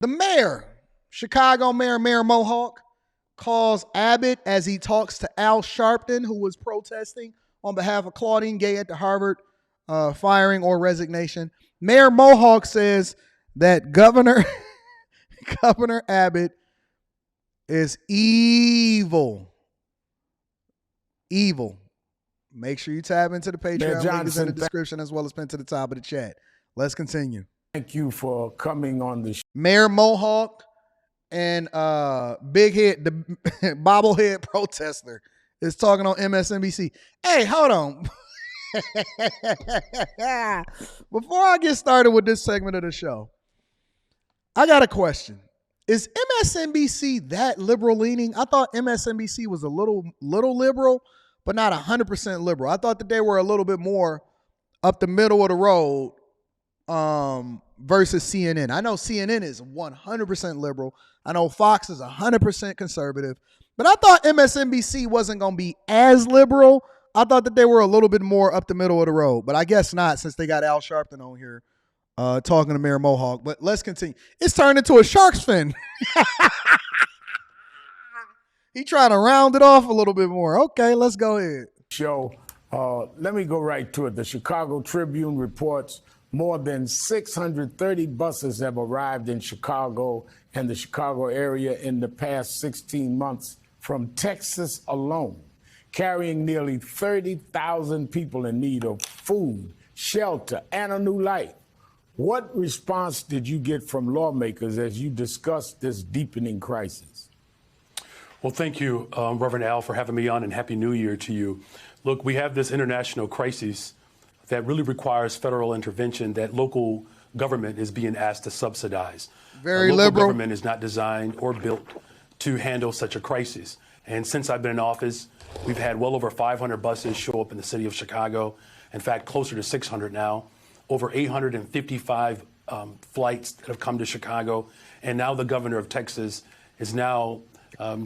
The mayor, Chicago Mayor Mohawk, calls Abbott as he talks to Al Sharpton, who was protesting on behalf of Claudine Gay at the Harvard firing or resignation. Mayor Mohawk says that Governor Abbott is evil. Evil. Make sure you tab into the Patreon. Link is in the description as well as pinned to the top of the chat. Let's continue. Thank you for coming on the show. Mayor Mohawk and Big Head, the bobblehead protester, is talking on MSNBC. Hey, hold on. Before I get started with this segment of the show, I got a question. Is MSNBC that liberal leaning? I thought MSNBC was a little liberal, but not 100% liberal. I thought that they were a little bit more up the middle of the road versus CNN. I know CNN is 100% liberal. I know Fox is 100% conservative. But I thought MSNBC wasn't going to be as liberal. I thought that they were a little bit more up the middle of the road. But I guess not, since they got Al Sharpton on here talking to Mayor Mohawk. But let's continue. It's turned into a shark's fin. He trying to round it off a little bit more. Okay, let's go ahead. Let me go right to it. The Chicago Tribune reports more than 630 buses have arrived in Chicago and the Chicago area in the past 16 months from Texas alone, carrying nearly 30,000 people in need of food, shelter, and a new life. What response did you get from lawmakers as you discussed this deepening crisis? Well, thank you, Reverend Al, for having me on, and Happy New Year to you. Look, we have this international crisis that really requires federal intervention that local government is being asked to subsidize. Very local liberal. Government is not designed or built to handle such a crisis. And since I've been in office, we've had well over 500 buses show up in the city of Chicago. In fact, closer to 600 now. Over 855 flights that have come to Chicago. And now the governor of Texas is now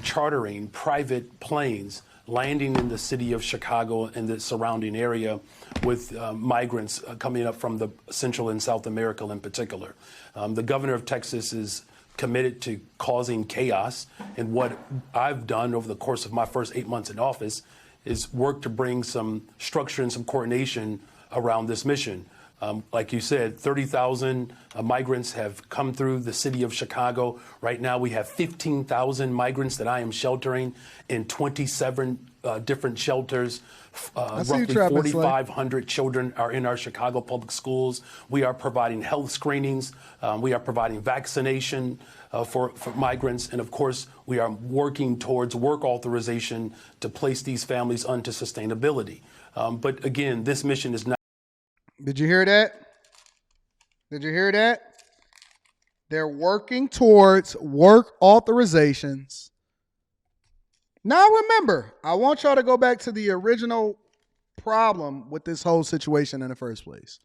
chartering private planes landing in the city of Chicago and the surrounding area with migrants coming up from the Central and South America in particular. The governor of Texas is committed to causing chaos. And what I've done over the course of my first 8 months in office is work to bring some structure and some coordination around this mission. Like you said, 30,000 migrants have come through the city of Chicago. Right now, we have 15,000 migrants that I am sheltering in 27 different shelters. Roughly 4,500 children are in our Chicago public schools. We are providing health screenings. We are providing vaccination for migrants. And of course, we are working towards work authorization to place these families onto sustainability. But again, this mission is not. Did you hear that? Did you hear that? They're working towards work authorizations. Now remember, I want y'all to go back to the original problem with this whole situation in the first place.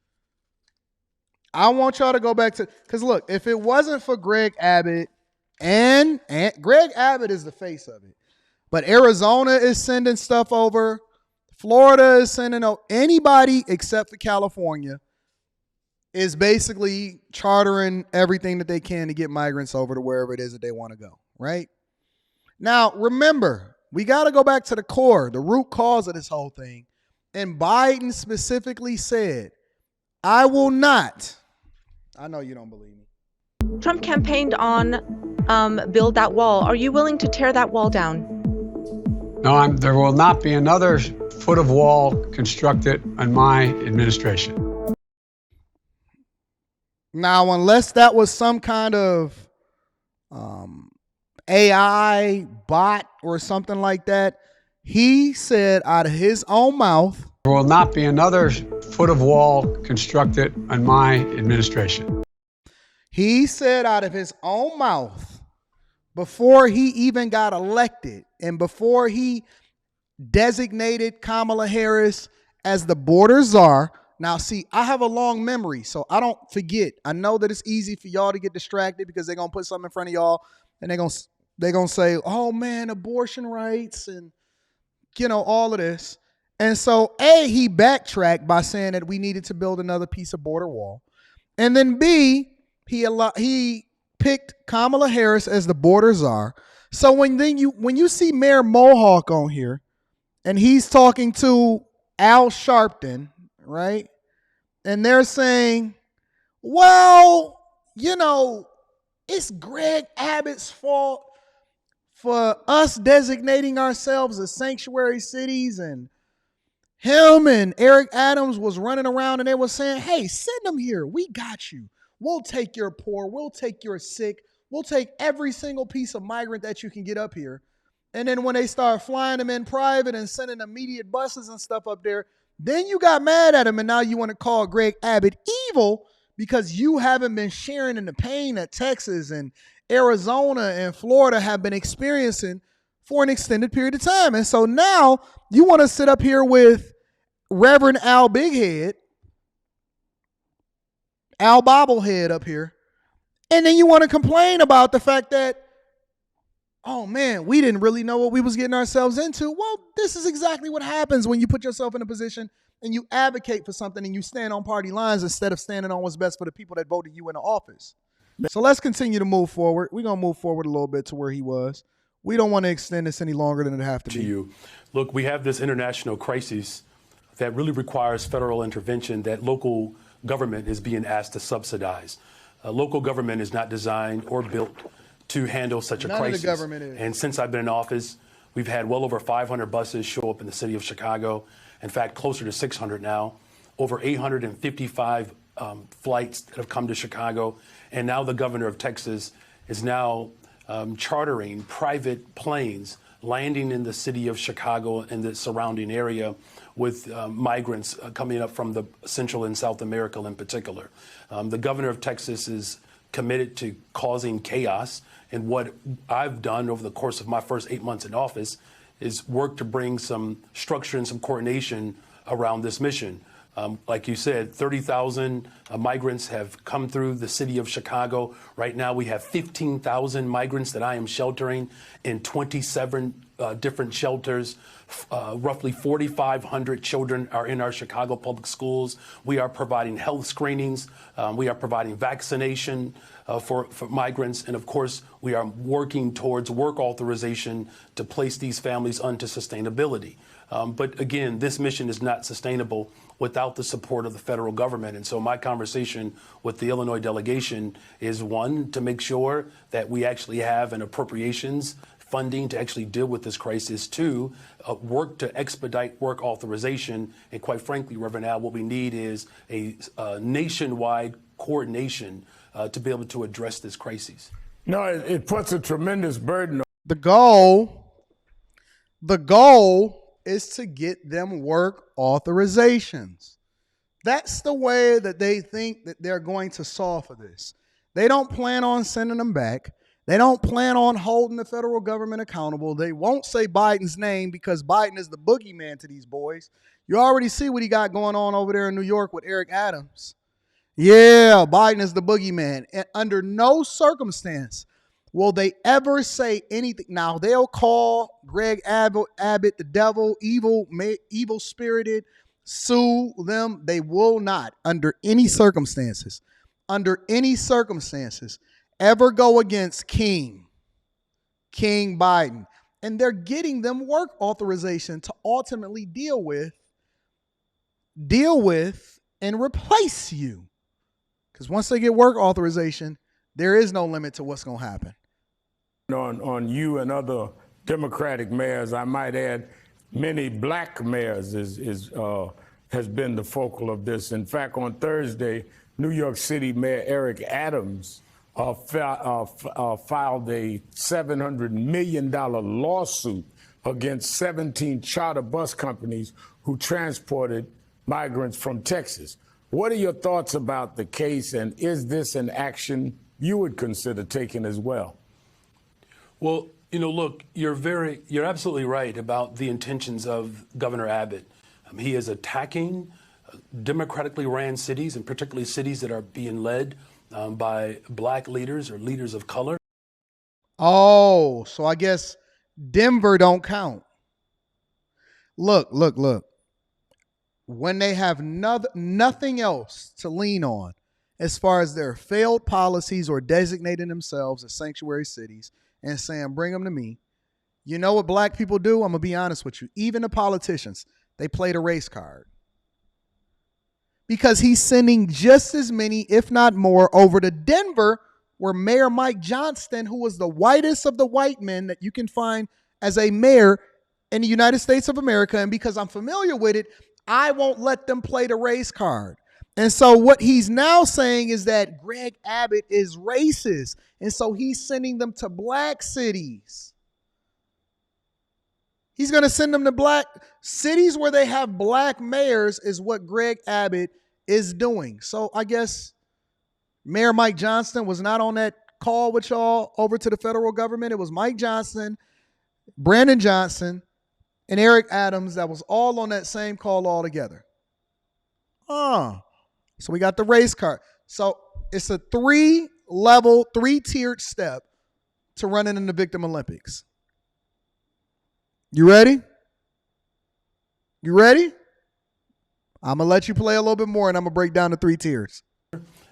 I want y'all to go back to, because look, if it wasn't for Greg Abbott, and Greg Abbott is the face of it, but Arizona is sending stuff over. Florida is sending out, anybody except for California is basically chartering everything that they can to get migrants over to wherever it is that they want to go, right? Now, remember, we got to go back to the core, the root cause of this whole thing. And Biden specifically said, I will not. I know you don't believe me. Trump campaigned on build that wall. Are you willing to tear that wall down? No, there will not be another foot of wall constructed in my administration. Now, unless that was some kind of AI bot or something like that, he said out of his own mouth, there will not be another foot of wall constructed in my administration. He said out of his own mouth, before he even got elected and before he designated Kamala Harris as the border czar. Now, see, I have a long memory, so I don't forget. I know that it's easy for y'all to get distracted because they're going to put something in front of y'all and they're going to say, oh, man, abortion rights and, all of this. And so, A, he backtracked by saying that we needed to build another piece of border wall. And then B, he picked Kamala Harris as the border czar. So when you see Mayor Mohawk on here and he's talking to Al Sharpton, right? And they're saying, well, it's Greg Abbott's fault for us designating ourselves as sanctuary cities, and him and Eric Adams was running around and they were saying, hey, send them here. We got you. We'll take your poor. We'll take your sick. We'll take every single piece of migrant that you can get up here. And then when they start flying them in private and sending immediate buses and stuff up there, then you got mad at him and now you want to call Greg Abbott evil because you haven't been sharing in the pain that Texas and Arizona and Florida have been experiencing for an extended period of time. And so now you want to sit up here with Reverend Al Bighead, Al Bobblehead up here, and then you want to complain about the fact that, oh man, we didn't really know what we was getting ourselves into. Well, this is exactly what happens when you put yourself in a position and you advocate for something and you stand on party lines instead of standing on what's best for the people that voted you into office. So let's continue to move forward. We're going to move forward a little bit to where he was. We don't want to extend this any longer than it have to be. You. Look, we have this international crisis that really requires federal intervention that local government is being asked to subsidize. Local government is not designed or built to handle such a None crisis. of the government is. And since I've been in office, we've had well over 500 buses show up in the city of Chicago. In fact, closer to 600 now. Over 855 flights that have come to Chicago. And now the governor of Texas is now chartering private planes landing in the city of Chicago and the surrounding area with migrants coming up from the Central and South America in particular. The governor of Texas is committed to causing chaos. And what I've done over the course of my first 8 months in office is work to bring some structure and some coordination around this mission. Like you said, 30,000 migrants have come through the city of Chicago. Right now, we have 15,000 migrants that I am sheltering in 27 different shelters. Roughly 4,500 children are in our Chicago public schools. We are providing health screenings. We are providing vaccination for migrants. And of course, we are working towards work authorization to place these families onto sustainability. But again, this mission is not sustainable without the support of the federal government. And so my conversation with the Illinois delegation is, one, to make sure that we actually have an appropriations funding to actually deal with this crisis. Two, work to expedite work authorization. And quite frankly, Reverend Al, what we need is a nationwide coordination to be able to address this crisis. No, it puts a tremendous burden on. The goal is to get them work authorizations. That's the way that they think that they're going to solve for this. They don't plan on sending them back. They don't plan on holding the federal government accountable. They won't say Biden's name because Biden is the boogeyman to these boys. You already see what he got going on over there in New York with Eric Adams. Yeah, Biden is the boogeyman. And under no circumstance will they ever say anything. Now, they'll call Greg Abbott the devil, evil-spirited, sue them. They will not, under any circumstances, ever go against King Biden. And they're getting them work authorization to ultimately deal with and replace you. Because once they get work authorization, there is no limit to what's going to happen. On you and other Democratic mayors, I might add, many black mayors has been the focal of this. In fact, on Thursday, New York City Mayor Eric Adams filed a $700 million lawsuit against 17 charter bus companies who transported migrants from Texas. What are your thoughts about the case, and is this an action you would consider taking as well? Well, look, you're absolutely right about the intentions of Governor Abbott. He is attacking democratically ran cities, and particularly cities that are being led by black leaders or leaders of color. Oh, so I guess Denver don't count. Look. When they have nothing else to lean on, as far as their failed policies or designating themselves as sanctuary cities and saying, bring them to me. You know what black people do? I'm going to be honest with you. Even the politicians, they play the race card. Because he's sending just as many, if not more, over to Denver, where Mayor Mike Johnston, who was the whitest of the white men that you can find as a mayor in the United States of America, and because I'm familiar with it, I won't let them play the race card. And so what he's now saying is that Greg Abbott is racist, and so he's sending them to black cities. He's going to send them to black cities where they have black mayors is what Greg Abbott is doing. So I guess Mayor Mike Johnston was not on that call with y'all over to the federal government. It was Mike Johnston, Brandon Johnson, and Eric Adams that was all on that same call all together. So we got the race card. So it's a 3-level, 3-tiered step to running in the Victim Olympics. You ready? You ready? I'm going to let you play a little bit more, and I'm going to break down the 3 tiers.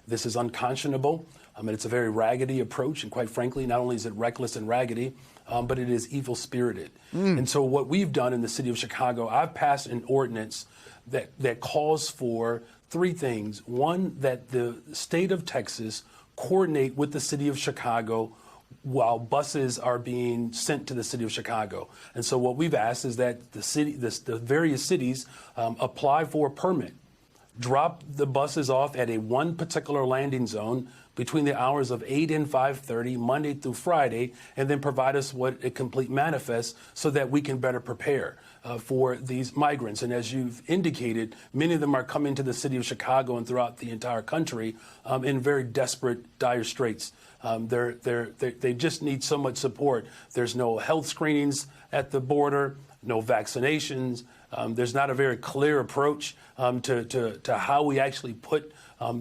This is unconscionable. And it's a very raggedy approach. And quite frankly, not only is it reckless and raggedy, but it is evil-spirited. And so what we've done in the city of Chicago, I've passed an ordinance that calls for 3 things. One, that the state of Texas coordinate with the city of Chicago while buses are being sent to the city of Chicago. And so what we've asked is that the various cities apply for a permit, drop the buses off at one particular landing zone between the hours of 8 and 5:30, Monday through Friday, and then provide us what a complete manifest so that we can better prepare for these migrants. And as you've indicated, many of them are coming to the city of Chicago and throughout the entire country in very desperate, dire straits. They just need so much support. There's no health screenings at the border, no vaccinations. There's not a very clear approach to how we actually put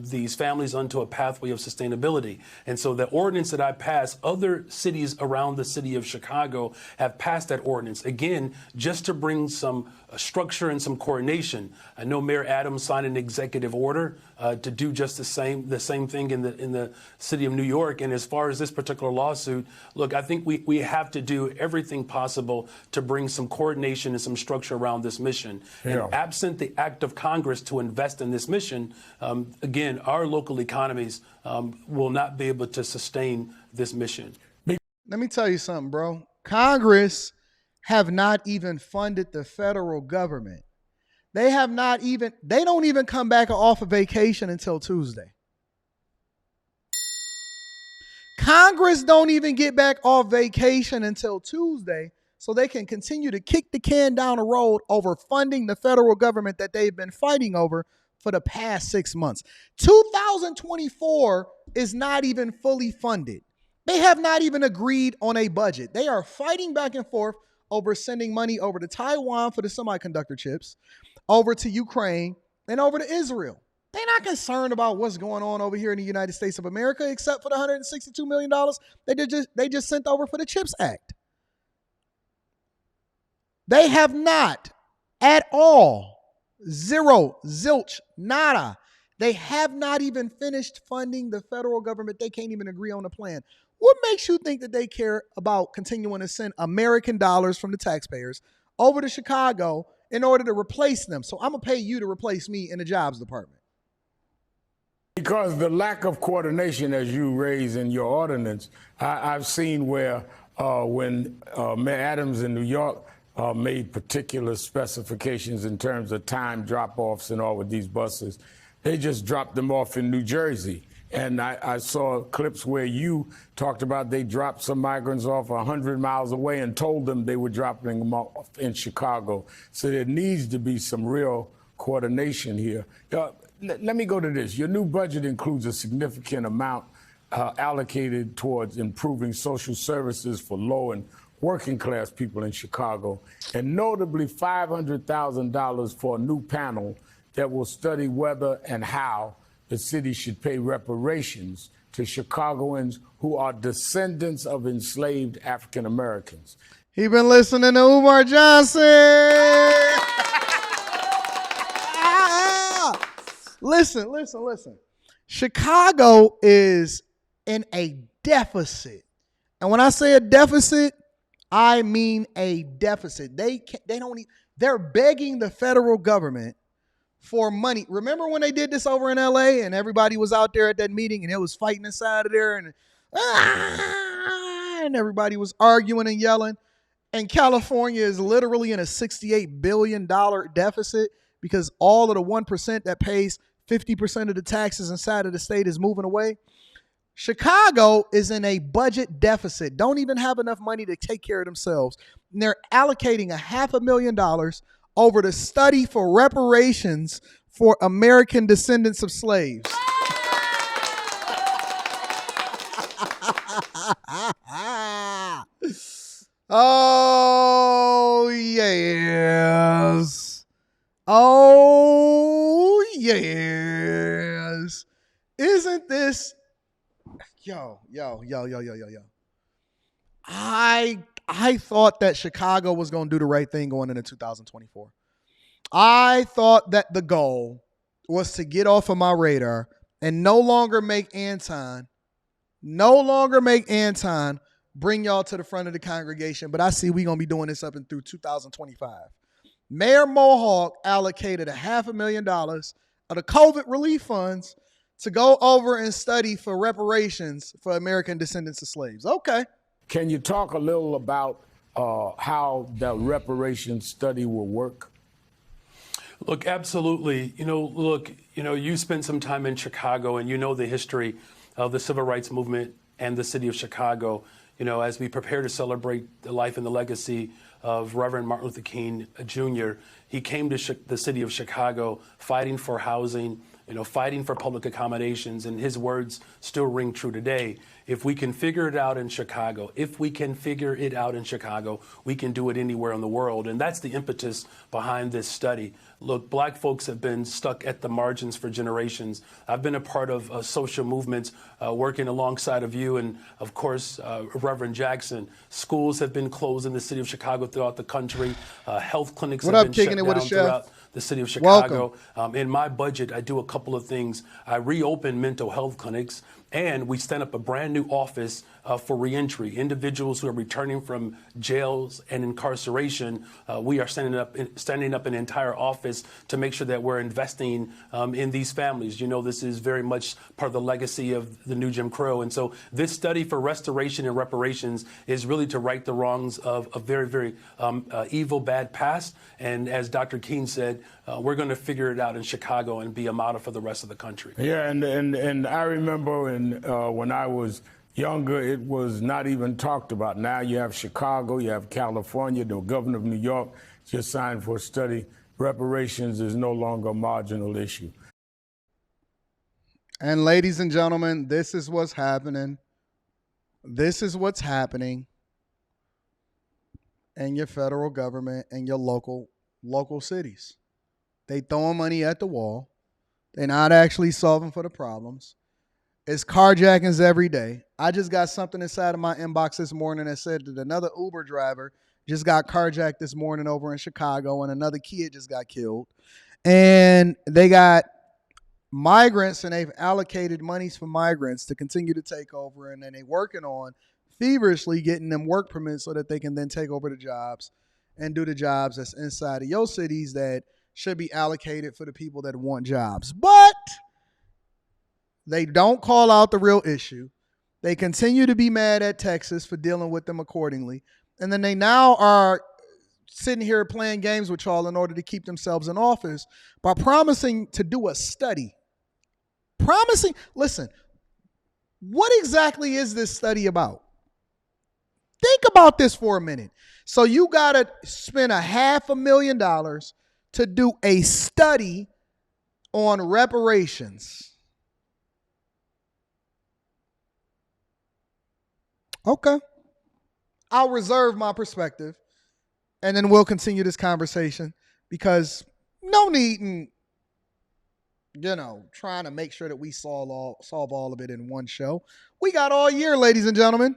these families onto a pathway of sustainability. And so the ordinance that I passed, other cities around the city of Chicago have passed that ordinance, again, just to bring some structure and some coordination. I know Mayor Adams signed an executive order to do just the same thing in the city of New York. And as far as this particular lawsuit, look, I think we have to do everything possible to bring some coordination and some structure around this mission. Yeah. And absent the act of Congress to invest in this mission, again, our local economies will not be able to sustain this mission. Let me tell you something, bro. Congress have not even funded the federal government. They don't even come back off of vacation until Tuesday. Congress don't even get back off vacation until Tuesday, so they can continue to kick the can down the road over funding the federal government that they've been fighting over for the past 6 months. 2024 is not even fully funded. They have not even agreed on a budget. They are fighting back and forth over sending money over to Taiwan for the semiconductor chips, over to Ukraine, and over to Israel. They're not concerned about what's going on over here in the United States of America, except for the $162 million they just sent over for the CHIPS Act. They have not at all, zero, zilch, nada. They have not even finished funding the federal government. They can't even agree on a plan. What makes you think that they care about continuing to send American dollars from the taxpayers over to Chicago in order to replace them? So I'm going to pay you to replace me in the jobs department. Because the lack of coordination, as you raise in your ordinance, I've seen where when Mayor Adams in New York made particular specifications in terms of time drop-offs and all with these buses, they just dropped them off in New Jersey. And I saw clips where you talked about they dropped some migrants off 100 miles away and told them they were dropping them off in Chicago. So there needs to be some real coordination here. Let me go to this. Your new budget includes a significant amount allocated towards improving social services for low and working class people in Chicago, and notably $500,000 for a new panel that will study whether and how the city should pay reparations to Chicagoans who are descendants of enslaved African Americans. He been listening to Umar Johnson. Listen. Chicago is in a deficit. And when I say a deficit, I mean a deficit. They're begging the federal government for money. Remember when they did this over in LA and everybody was out there at that meeting and it was fighting inside of there and everybody was arguing and yelling? And California is literally in a $68 billion deficit because all of the 1% that pays 50% of the taxes inside of the state is moving away. Chicago is in a budget deficit, don't even have enough money to take care of themselves. And they're allocating $500,000 over to study for reparations for American descendants of slaves. Oh, yes. Oh, yes. Isn't this... Yo. I thought that Chicago was going to do the right thing going into 2024. I thought that the goal was to get off of my radar and no longer make Anton bring y'all to the front of the congregation. But I see we're going to be doing this up and through 2025. Mayor Mohawk allocated $500,000 of the COVID relief funds to go over and study for reparations for American descendants of slaves. Okay. Can you talk a little about how the reparations study will work? Look, absolutely. You spent some time in Chicago and you know the history of the civil rights movement and the city of Chicago. As we prepare to celebrate the life and the legacy of Reverend Martin Luther King Jr., he came to the city of Chicago fighting for housing, fighting for public accommodations, and his words still ring true today. If we can figure it out in Chicago, we can do it anywhere in the world. And that's the impetus behind this study. Look, black folks have been stuck at the margins for generations. I've been a part of social movements working alongside of you and, of course, Reverend Jackson. Schools have been closed in the city of Chicago throughout the country. Health clinics have been shut down throughout the city of Chicago. In my budget, I do a couple of things. I reopen mental health clinics, and we stand up a brand new office for reentry. Individuals who are returning from jails and incarceration, we are standing up an entire office to make sure that we're investing in these families. This is very much part of the legacy of the new Jim Crow. And so this study for restoration and reparations is really to right the wrongs of a very, very evil, bad past. And as Dr. King said, we're going to figure it out in Chicago and be a model for the rest of the country. Yeah, and I remember when I was younger, it was not even talked about. Now you have Chicago, you have California, the governor of New York just signed for a study. Reparations is no longer a marginal issue. And ladies and gentlemen, this is what's happening. This is what's happening in your federal government and your local cities. They throwing money at the wall. They're not actually solving for the problems. It's carjackings every day. I just got something inside of my inbox this morning that said that another Uber driver just got carjacked this morning over in Chicago and another kid just got killed. And they got migrants and they've allocated monies for migrants to continue to take over. And then they're working on feverishly getting them work permits so that they can then take over the jobs and do the jobs that's inside of your cities that should be allocated for the people that want jobs. But they don't call out the real issue. They continue to be mad at Texas for dealing with them accordingly. And then they now are sitting here playing games with y'all in order to keep themselves in office by promising to do a study. Listen, what exactly is this study about? Think about this for a minute. So you got to spend $500,000 to do a study on reparations. Okay. I'll reserve my perspective and then we'll continue this conversation because no need in, trying to make sure that we solve all of it in one show. We got all year, ladies and gentlemen.